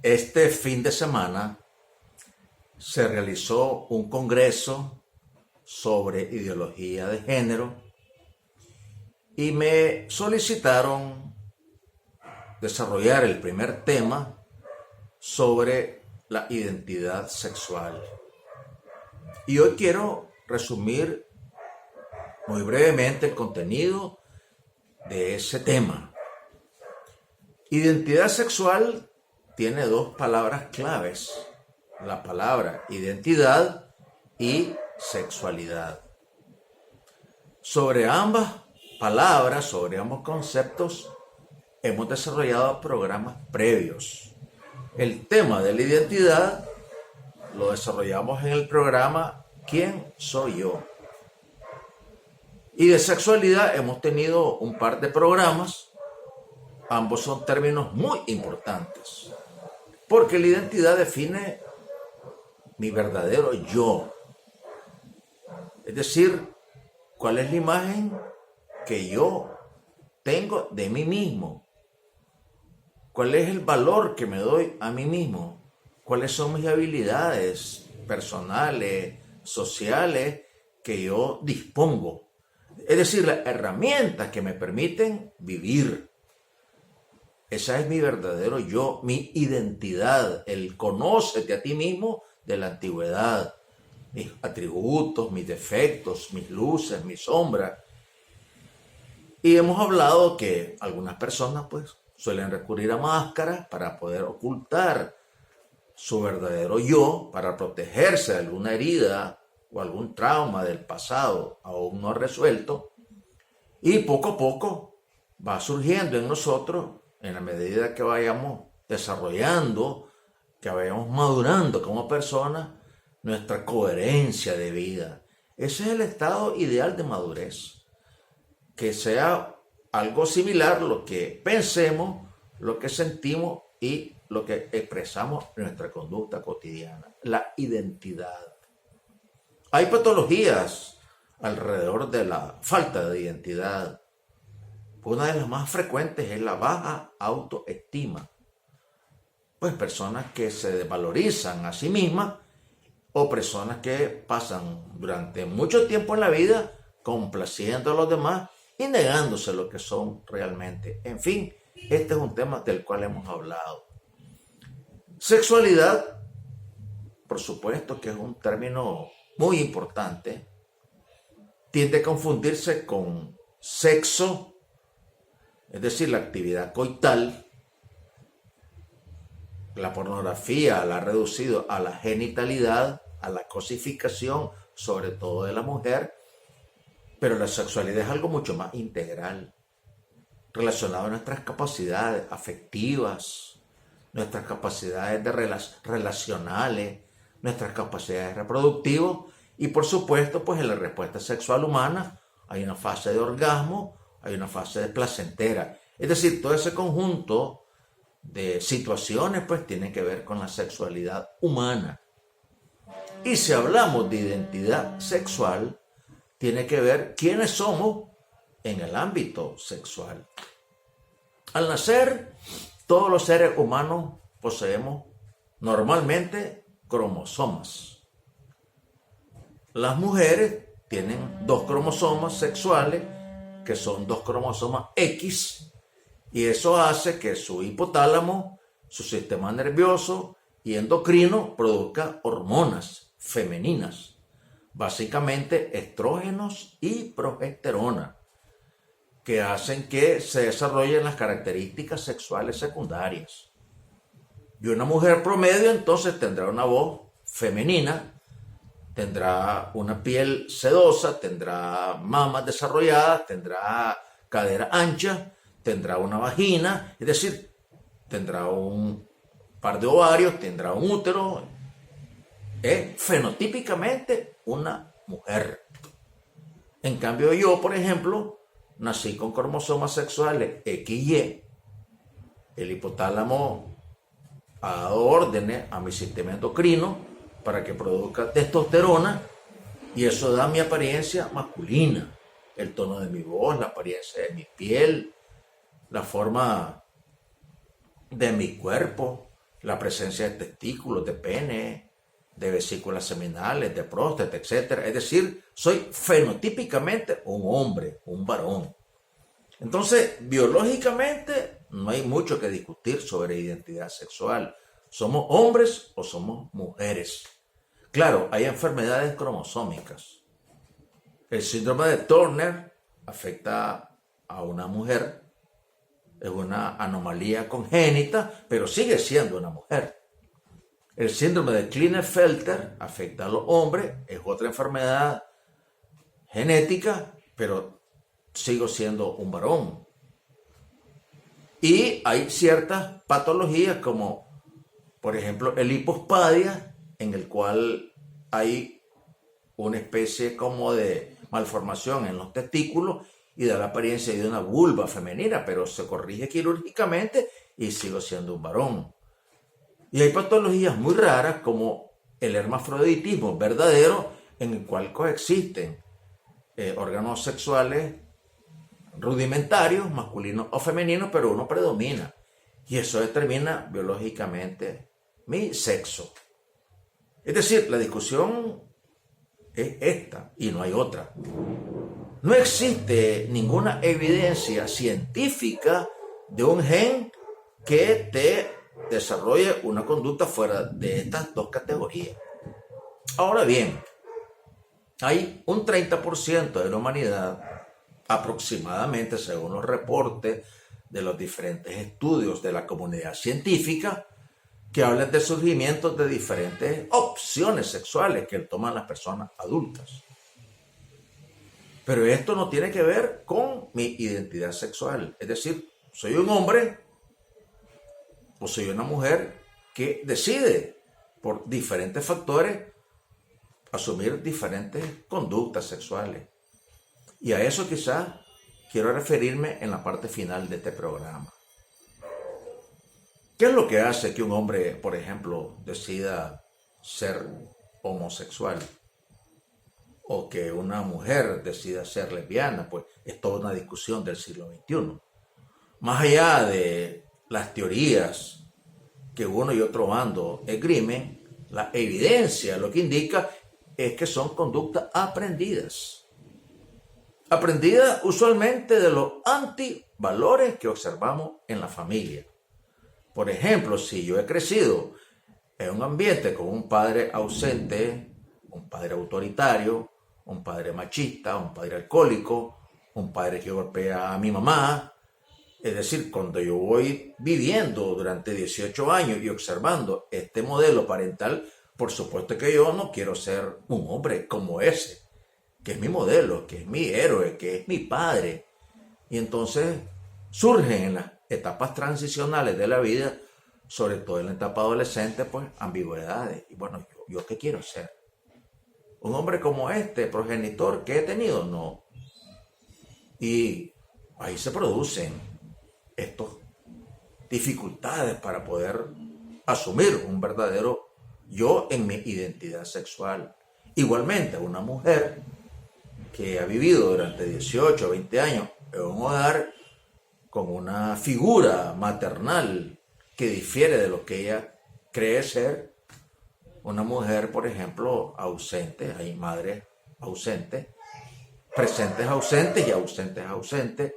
Este fin de semana se realizó un congreso sobre ideología de género y me solicitaron desarrollar el primer tema sobre la identidad sexual. Y hoy quiero resumir muy brevemente el contenido de ese tema. Identidad sexual tiene dos palabras claves: la palabra identidad y sexualidad. Sobre ambas palabras, sobre ambos conceptos, hemos desarrollado programas previos. El tema de la identidad lo desarrollamos en el programa ¿Quién soy yo? Y de sexualidad hemos tenido un par de programas. Ambos son términos muy importantes, porque la identidad define mi verdadero yo. Es decir, cuál es la imagen que yo tengo de mí mismo. ¿Cuál es el valor que me doy a mí mismo? ¿Cuáles son mis habilidades personales, sociales que yo dispongo? Es decir, las herramientas que me permiten vivir. Esa es mi verdadero yo, mi identidad, el conócete a ti mismo de la antigüedad, mis atributos, mis defectos, mis luces, mis sombras. Y hemos hablado que algunas personas pues suelen recurrir a máscaras para poder ocultar su verdadero yo, para protegerse de alguna herida o algún trauma del pasado aún no resuelto. Y poco a poco va surgiendo en nosotros, en la medida que vayamos desarrollando, que vayamos madurando como personas, nuestra coherencia de vida. Ese es el estado ideal de madurez. Que sea algo similar lo que pensemos, lo que sentimos y lo que expresamos en nuestra conducta cotidiana. La identidad. Hay patologías alrededor de la falta de identidad. Una de las más frecuentes es la baja autoestima. Pues personas que se desvalorizan a sí mismas o personas que pasan durante mucho tiempo en la vida complaciendo a los demás y negándose lo que son realmente. En fin, este es un tema del cual hemos hablado. Sexualidad, por supuesto que es un término muy importante. Tiende a confundirse con sexo, es decir, la actividad coital. La pornografía la ha reducido a la genitalidad, a la cosificación, sobre todo de la mujer, pero la sexualidad es algo mucho más integral, relacionado a nuestras capacidades afectivas, nuestras capacidades relacionales, nuestras capacidades reproductivas y por supuesto pues en la respuesta sexual humana hay una fase de orgasmo, hay una fase de placentera. Es decir, todo ese conjunto de situaciones pues tiene que ver con la sexualidad humana. Y si hablamos de identidad sexual, tiene que ver quiénes somos en el ámbito sexual. Al nacer, todos los seres humanos poseemos normalmente cromosomas. Las mujeres tienen dos cromosomas sexuales, que son dos cromosomas X, y eso hace que su hipotálamo, su sistema nervioso y endocrino produzca hormonas femeninas. Básicamente estrógenos y progesterona, que hacen que se desarrollen las características sexuales secundarias. Y una mujer promedio entonces tendrá una voz femenina, tendrá una piel sedosa, tendrá mamas desarrolladas, tendrá cadera ancha, tendrá una vagina, es decir, tendrá un par de ovarios, tendrá un útero. Es fenotípicamente una mujer. En cambio yo, por ejemplo, nací con cromosomas sexuales XY. El hipotálamo ha dado órdenes a mi sistema endocrino para que produzca testosterona y eso da mi apariencia masculina. El tono de mi voz, la apariencia de mi piel, la forma de mi cuerpo, la presencia de testículos, de pene, de vesículas seminales, de próstata, etc. Es decir, soy fenotípicamente un hombre, un varón. Entonces, biológicamente no hay mucho que discutir sobre identidad sexual. ¿Somos hombres o somos mujeres? Claro, hay enfermedades cromosómicas. El síndrome de Turner afecta a una mujer, es una anomalía congénita, pero sigue siendo una mujer. El síndrome de Klinefelter afecta a los hombres, es otra enfermedad genética, pero sigo siendo un varón. Y hay ciertas patologías como, por ejemplo, el hipospadia, en el cual hay una especie como de malformación en los testículos y da la apariencia de una vulva femenina, pero se corrige quirúrgicamente y sigo siendo un varón. Y hay patologías muy raras como el hermafroditismo verdadero, en el cual coexisten órganos sexuales rudimentarios, masculinos o femeninos, pero uno predomina. Y eso determina biológicamente mi sexo. Es decir, la discusión es esta y no hay otra. No existe ninguna evidencia científica de un gen que te desarrolle una conducta fuera de estas dos categorías. Ahora bien, hay un 30% de la humanidad, aproximadamente según los reportes de los diferentes estudios de la comunidad científica, que hablan de surgimiento de diferentes opciones sexuales que toman las personas adultas. Pero esto no tiene que ver con mi identidad sexual. Es decir, soy un hombre o soy una mujer que decide por diferentes factores asumir diferentes conductas sexuales. Y a eso quizás quiero referirme en la parte final de este programa. ¿Qué es lo que hace que un hombre, por ejemplo, decida ser homosexual? O que una mujer decida ser lesbiana, pues es toda una discusión del siglo XXI. Más allá de las teorías que uno y otro bando esgrimen, la evidencia lo que indica es que son conductas aprendidas. Aprendidas usualmente de los antivalores que observamos en la familia. Por ejemplo, si yo he crecido en un ambiente con un padre ausente, un padre autoritario, un padre machista, un padre alcohólico, un padre que golpea a mi mamá. Es decir, cuando yo voy viviendo durante 18 años y observando este modelo parental, por supuesto que yo no quiero ser un hombre como ese, que es mi modelo, que es mi héroe, que es mi padre. Y entonces surgen en las etapas transicionales de la vida, sobre todo en la etapa adolescente, pues ambigüedades. Y bueno, ¿yo qué quiero ser? ¿Un hombre como este, progenitor que he tenido? No. Y ahí se producen estas dificultades para poder asumir un verdadero yo en mi identidad sexual. Igualmente, una mujer que ha vivido durante 18 o 20 años en un hogar con una figura maternal que difiere de lo que ella cree ser, una mujer, por ejemplo, ausente, hay madres ausentes, presentes ausentes y ausentes ausentes,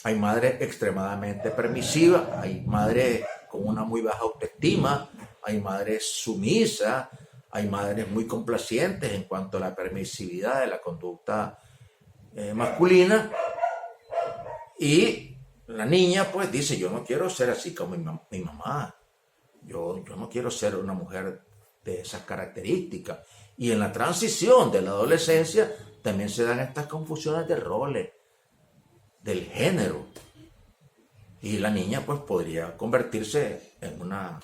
hay madres extremadamente permisivas, hay madres con una muy baja autoestima, hay madres sumisas, hay madres muy complacientes en cuanto a la permisividad de la conducta masculina, y la niña pues dice, yo no quiero ser así como mi mamá, yo no quiero ser una mujer de esas características. Y en la transición de la adolescencia también se dan estas confusiones de roles, del género. Y la niña pues podría convertirse en una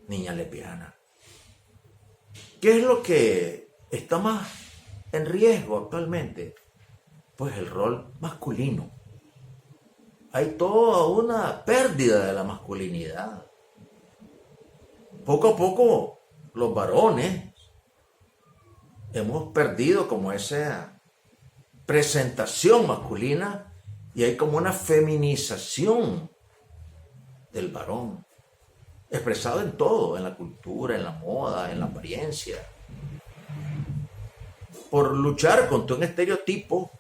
niña lesbiana. ¿Qué es lo que está más en riesgo actualmente? Pues el rol masculino. Hay toda una pérdida de la masculinidad. Poco a poco los varones hemos perdido como esa presentación masculina y hay como una feminización del varón. expresado en todo, en la cultura, en la moda, en la apariencia. Por luchar contra un estereotipo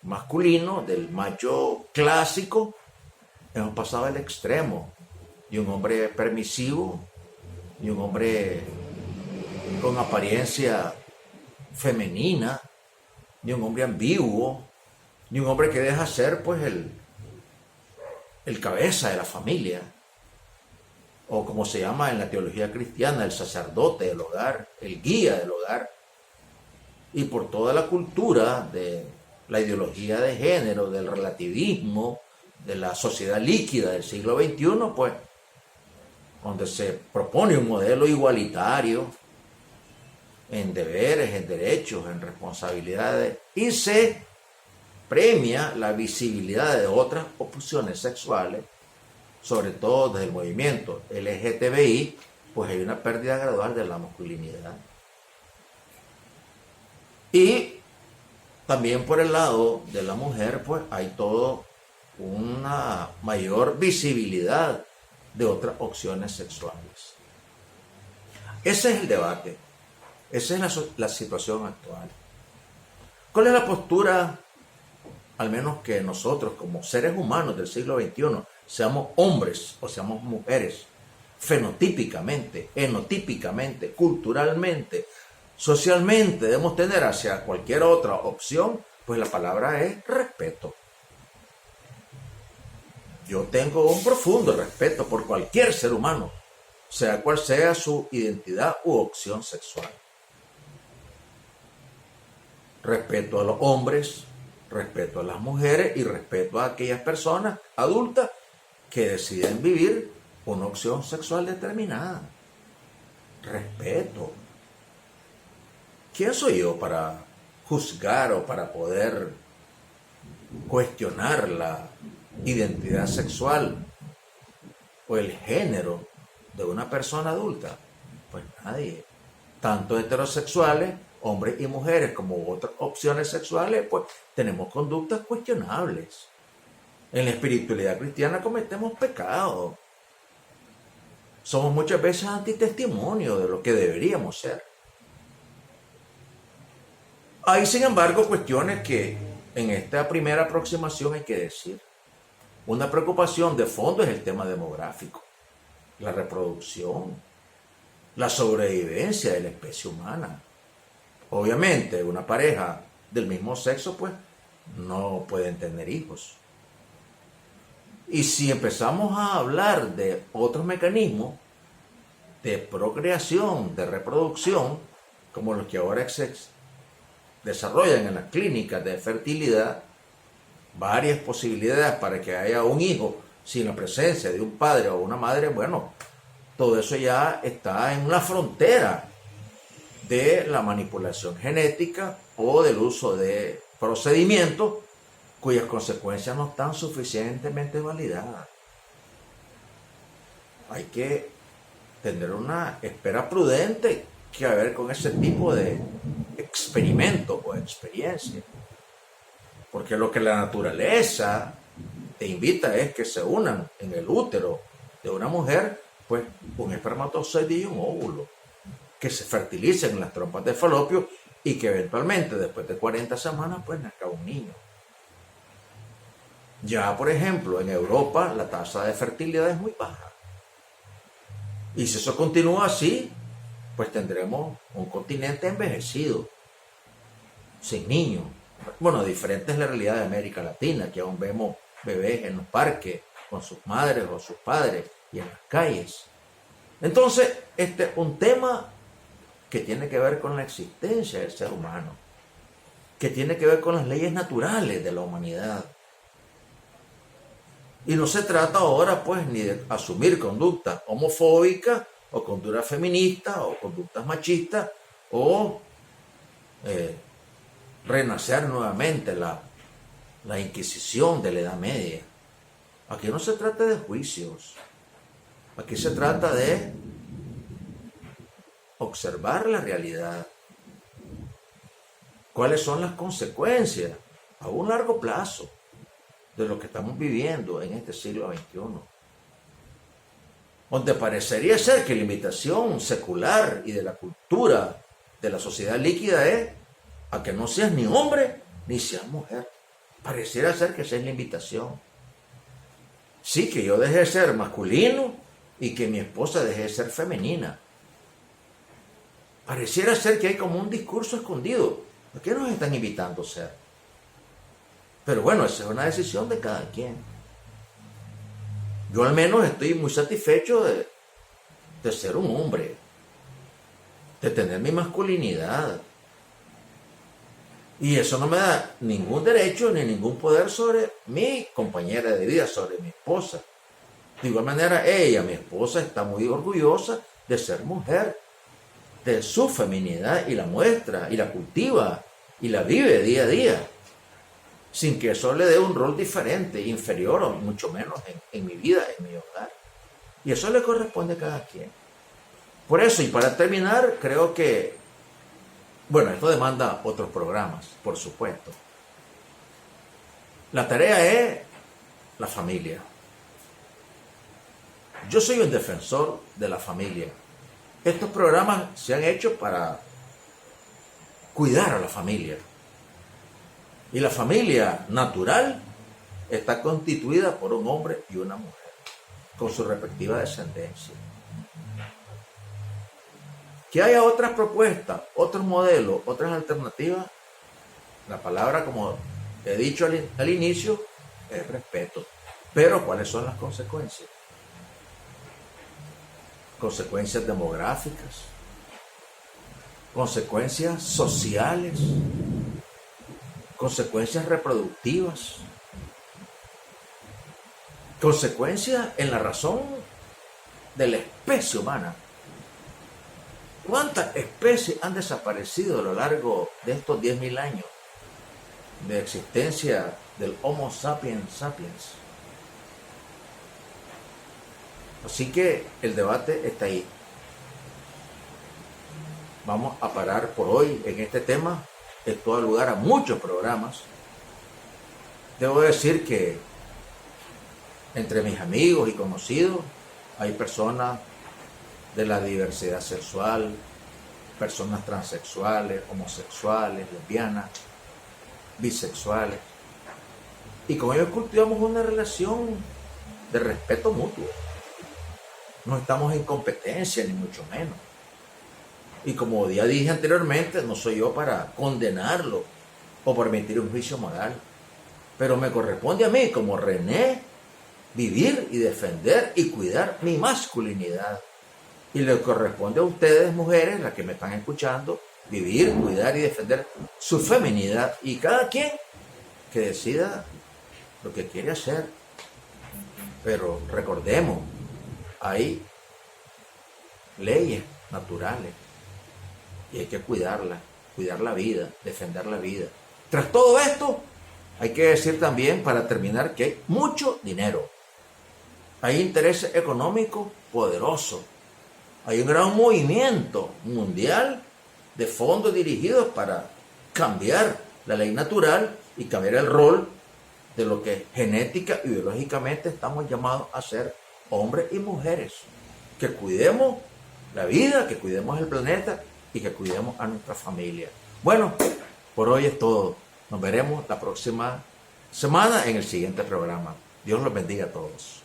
masculino del macho clásico, hemos pasado al extremo de un hombre permisivo, de un hombre con apariencia femenina, de un hombre ambiguo, de un hombre que deja ser pues el cabeza de la familia, o como se llama en la teología cristiana, el sacerdote del hogar, el guía del hogar. Y por toda la cultura de la ideología de género, del relativismo, de la sociedad líquida del siglo XXI, pues, donde se propone un modelo igualitario en deberes, en derechos, en responsabilidades, y se premia la visibilidad de otras opciones sexuales, sobre todo desde el movimiento LGTBI, pues hay una pérdida gradual de la masculinidad. Y también por el lado de la mujer, pues hay todo una mayor visibilidad de otras opciones sexuales. Ese es el debate, esa es la situación actual. ¿Cuál es la postura, al menos que nosotros como seres humanos del siglo XXI, seamos hombres o seamos mujeres, fenotípicamente, enotípicamente, culturalmente, socialmente, debemos tener hacia cualquier otra opción? Pues la palabra es respeto. Yo tengo un profundo respeto por cualquier ser humano, sea cual sea su identidad u opción sexual. Respeto a los hombres, respeto a las mujeres y respeto a aquellas personas adultas que deciden vivir una opción sexual determinada. Respeto. ¿Quién soy yo para juzgar o para poder cuestionar la identidad sexual o el género de una persona adulta? Pues nadie. Tanto heterosexuales, hombres y mujeres, como otras opciones sexuales, pues tenemos conductas cuestionables. En la espiritualidad cristiana cometemos pecados. Somos muchas veces antitestimonio de lo que deberíamos ser. Hay, sin embargo, cuestiones que en esta primera aproximación hay que decir. Una preocupación de fondo es el tema demográfico, la reproducción, la sobrevivencia de la especie humana. Obviamente, una pareja del mismo sexo, pues, no pueden tener hijos. Y si empezamos a hablar de otros mecanismos de procreación, de reproducción, como los que ahora se desarrollan en las clínicas de fertilidad, varias posibilidades para que haya un hijo sin la presencia de un padre o una madre, bueno, todo eso ya está en una frontera de la manipulación genética o del uso de procedimientos cuyas consecuencias no están suficientemente validadas. Hay que tener una espera prudente que ver con ese tipo de experimentos o experiencias. Porque lo que la naturaleza te invita es que se unan en el útero de una mujer, pues un espermatozoide y un óvulo, que se fertilicen en las trompas de falopio y que eventualmente después de 40 semanas pues nazca un niño. Ya, por ejemplo, en Europa la tasa de fertilidad es muy baja. Y si eso continúa así, pues tendremos un continente envejecido, sin niños. Bueno, diferente es la realidad de América Latina, que aún vemos bebés en los parques con sus madres o sus padres y en las calles. Entonces, este es un tema que tiene que ver con la existencia del ser humano, que tiene que ver con las leyes naturales de la humanidad. Y no se trata ahora, pues, ni de asumir conductas homofóbicas o conductas feministas o conductas machistas o renacer nuevamente la Inquisición de la Edad Media. Aquí no se trata de juicios. Aquí se trata de observar la realidad. ¿Cuáles son las consecuencias a un largo plazo de lo que estamos viviendo en este siglo XXI? donde parecería ser que la invitación secular y de la cultura de la sociedad líquida es a que no seas ni hombre ni seas mujer. Pareciera ser que esa es la invitación. Sí, que yo deje de ser masculino y que mi esposa deje de ser femenina. Pareciera ser que hay como un discurso escondido. ¿A qué nos están invitando a ser? Pero bueno, esa es una decisión de cada quien. Yo al menos estoy muy satisfecho de ser un hombre, de tener mi masculinidad. Y eso no me da ningún derecho ni ningún poder sobre mi compañera de vida, sobre mi esposa. De igual manera, ella, mi esposa, está muy orgullosa de ser mujer, de su feminidad, y la muestra, y la cultiva, y la vive día a día, sin que eso le dé un rol diferente, inferior o mucho menos en mi vida, en mi hogar. Y eso le corresponde a cada quien. Por eso, y para terminar, creo que, bueno, esto demanda otros programas, por supuesto. La tarea es la familia. Yo soy un defensor de la familia. Estos programas se han hecho para cuidar a la familia. Y la familia natural está constituida por un hombre y una mujer, con su respectiva descendencia. Que haya otras propuestas, otros modelos, otras alternativas, la palabra, como he dicho al inicio, es respeto. Pero ¿cuáles son las consecuencias? Consecuencias demográficas, consecuencias sociales, consecuencias reproductivas, consecuencias en la razón de la especie humana. ¿Cuántas especies han desaparecido a lo largo de estos 10.000 años de existencia del Homo sapiens sapiens? Así que el debate está ahí. Vamos a parar por hoy en este tema. Esto da lugar a muchos programas. Debo decir que entre mis amigos y conocidos hay personas de la diversidad sexual, personas transexuales, homosexuales, lesbianas, bisexuales. Y con ellos cultivamos una relación de respeto mutuo. No estamos en competencia, ni mucho menos. Y como ya dije anteriormente, no soy yo para condenarlo o para emitir un juicio moral. Pero me corresponde a mí, como René, vivir y defender y cuidar mi masculinidad. Y le corresponde a ustedes, mujeres, las que me están escuchando, vivir, cuidar y defender su feminidad. Y cada quien que decida lo que quiere hacer. Pero recordemos, hay leyes naturales y hay que cuidarlas, cuidar la vida, defender la vida. Tras todo esto, hay que decir también, para terminar, que hay mucho dinero. Hay intereses económicos poderosos. Hay un gran movimiento mundial de fondos dirigidos para cambiar la ley natural y cambiar el rol de lo que genética y biológicamente estamos llamados a ser hombres y mujeres. Que cuidemos la vida, que cuidemos el planeta y que cuidemos a nuestra familia. Bueno, por hoy es todo. Nos veremos la próxima semana en el siguiente programa. Dios los bendiga a todos.